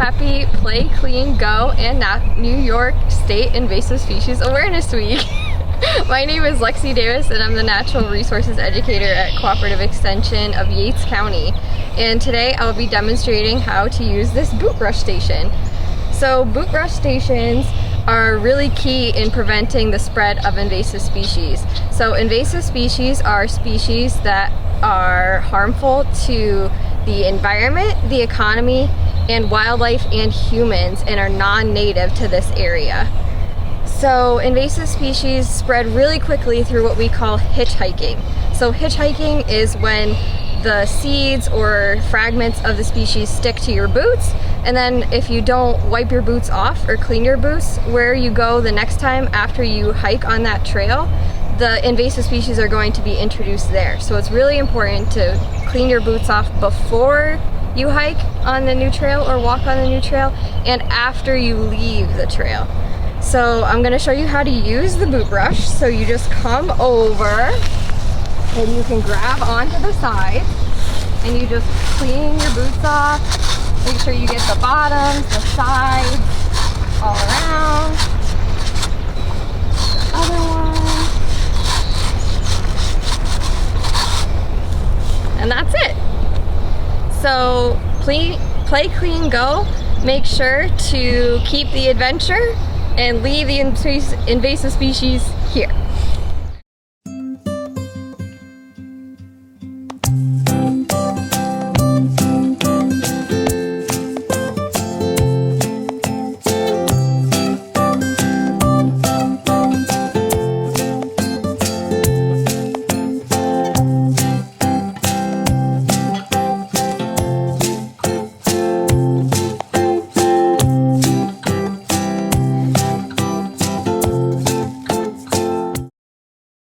Happy Play, Clean, Go and New York State Invasive Species Awareness Week. My name is Lexie Davis and I'm the Natural Resources Educator at Cooperative Extension of Yates County. And today I'll be demonstrating how to use this boot brush station. So boot brush stations are really key in preventing the spread of invasive species. So invasive species are species that are harmful to the environment, the economy, and wildlife and humans, and are non-native to this area. So invasive species spread really quickly through what we call hitchhiking. So hitchhiking is when the seeds or fragments of the species stick to your boots, and then if you don't wipe your boots off or clean your boots, where you go the next time after you hike on that trail, the invasive species are going to be introduced there. So it's really important to clean your boots off before you hike on the new trail or walk on the new trail, and after you leave the trail. So I'm going to show you how to use the boot brush. So you just come over and you can grab onto the side and you just clean your boots off. Make sure you get the bottoms, the sides, all around. The other one. And that's it. So play, clean, go. Make sure to keep the adventure and leave the invasive species here.